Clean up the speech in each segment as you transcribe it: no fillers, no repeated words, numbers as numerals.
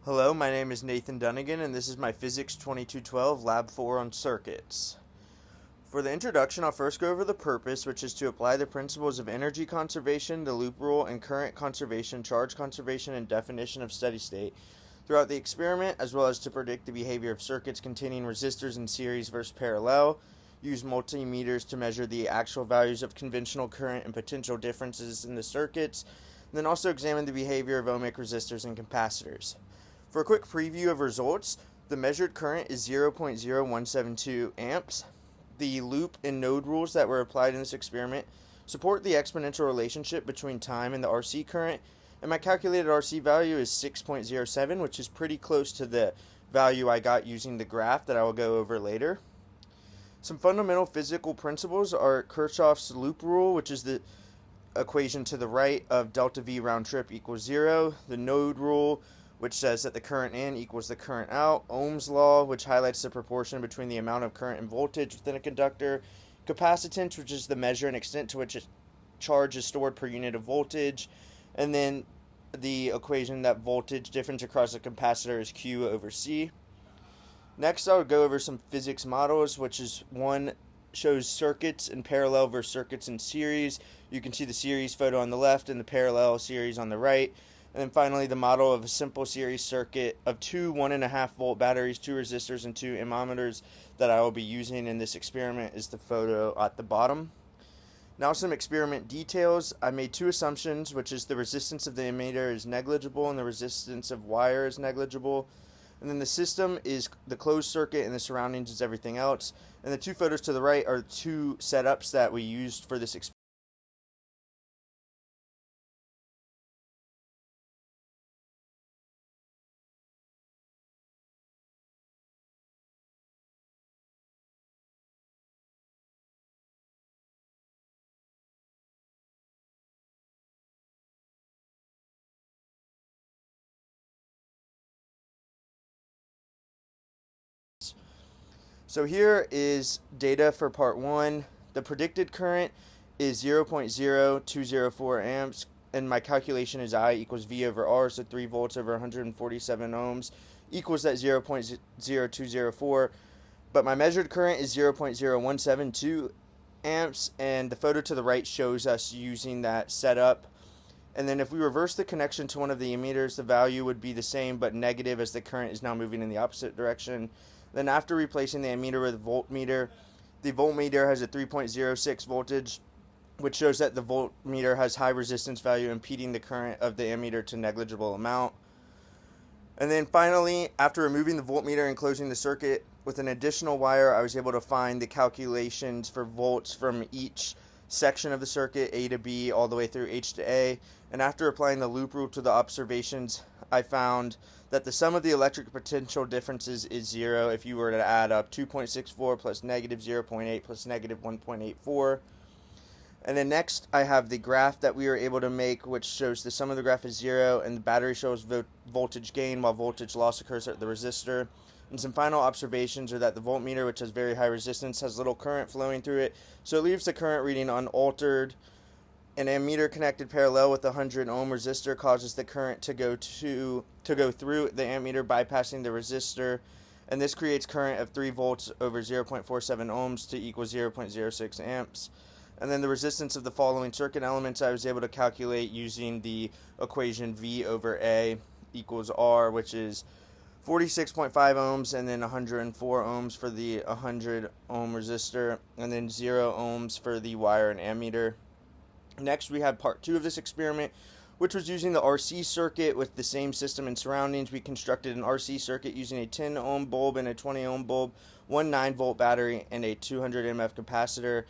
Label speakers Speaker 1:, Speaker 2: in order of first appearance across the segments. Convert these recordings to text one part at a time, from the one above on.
Speaker 1: Hello, my name is Nathan Dunnigan, and this is my Physics 2212 Lab 4 on circuits. For the introduction, I'll first go over the purpose, which is to apply the principles of energy conservation, the loop rule, and current conservation, charge conservation, and definition of steady state throughout the experiment, as well as to predict the behavior of circuits containing resistors in series versus parallel. Use multimeters to measure the actual values of conventional current and potential differences in the circuits, and then also examine the behavior of ohmic resistors and capacitors. For a quick preview of results, the measured current is 0.0172 amps. The loop and node rules that were applied in this experiment support the exponential relationship between time and the RC current, and my calculated RC value is 6.07, which is pretty close to the value I got using the graph that I will go over later. Some fundamental physical principles are Kirchhoff's loop rule, which is the equation to the right of delta V round trip equals 0, the node rule, which says that the current in equals the current out, Ohm's law, which highlights the proportion between the amount of current and voltage within a conductor, capacitance, which is the measure and extent to which a charge is stored per unit of voltage, and then the equation that voltage difference across a capacitor is Q over C. Next, I'll go over some physics models, which is one shows circuits in parallel versus circuits in series. You can see the series photo on the left and the parallel series on the right. And then finally, the model of a simple series circuit of two 1.5 volt batteries, two resistors, and two ammeters that I will be using in this experiment is the photo at the bottom. Now some experiment details. I made two assumptions, which is the resistance of the emitter is negligible and the resistance of wire is negligible. And then the system is the closed circuit and the surroundings is everything else. And the two photos to the right are two setups that we used for this experiment. So here is data for part 1. The predicted current is 0.0204 amps, and my calculation is I equals V over R, so 3 volts over 147 ohms equals that 0.0204, but my measured current is 0.0172 amps, and the photo to the right shows us using that setup. And then if we reverse the connection to one of the emitters, the value would be the same but negative as the current is now moving in the opposite direction. Then after replacing the ammeter with a voltmeter, the voltmeter has a 3.06 voltage, which shows that the voltmeter has high resistance value impeding the current of the ammeter to negligible amount. And then finally, after removing the voltmeter and closing the circuit with an additional wire, I was able to find the calculations for volts from each section of the circuit, A to B, all the way through H to A. And after applying the loop rule to the observations, I found that the sum of the electric potential differences is 0 if you were to add up 2.64 plus negative 0.8 plus negative 1.84. And then next, I have the graph that we were able to make, which shows the sum of the graph is 0, and the battery shows voltage gain while voltage loss occurs at the resistor. And some final observations are that the voltmeter, which has very high resistance, has little current flowing through it, so it leaves the current reading unaltered. An ammeter connected parallel with a 100 ohm resistor causes the current to go through the ammeter, bypassing the resistor, and this creates current of 3 volts over 0.47 ohms to equal 0.06 amps. And then the resistance of the following circuit elements I was able to calculate using the equation V over A equals R, which is 46.5 ohms and then 104 ohms for the 100 ohm resistor, and then 0 ohms for the wire and ammeter. Next, we had part 2 of this experiment, which was using the RC circuit with the same system and surroundings. We constructed an RC circuit using a 10 ohm bulb and a 20 ohm bulb, one 9 volt battery, and a 200 mF capacitor.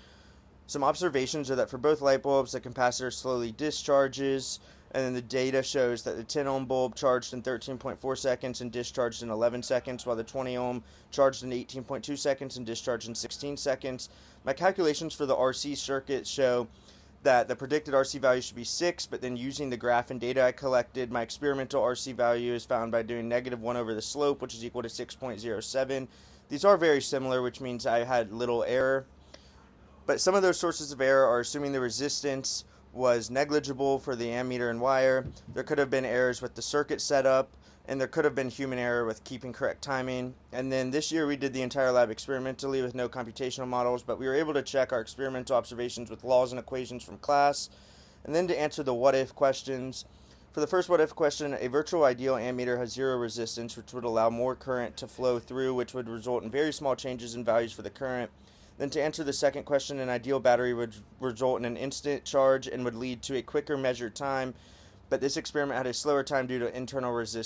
Speaker 1: Some observations are that for both light bulbs, the capacitor slowly discharges, and then the data shows that the 10 ohm bulb charged in 13.4 seconds and discharged in 11 seconds, while the 20 ohm charged in 18.2 seconds and discharged in 16 seconds. My calculations for the RC circuit show that the predicted RC value should be 6, but then using the graph and data I collected, my experimental RC value is found by doing negative 1 over the slope, which is equal to 6.07. These are very similar, which means I had little error. But some of those sources of error are assuming the resistance was negligible for the ammeter and wire. There could have been errors with the circuit setup, and there could have been human error with keeping correct timing. And then this year we did the entire lab experimentally with no computational models, but we were able to check our experimental observations with laws and equations from class. And then to answer the what if questions. For the first what if question, a virtual ideal ammeter has zero resistance, which would allow more current to flow through, which would result in very small changes in values for the current. Then to answer the second question, an ideal battery would result in an instant charge and would lead to a quicker measured time, but this experiment had a slower time due to internal resistance.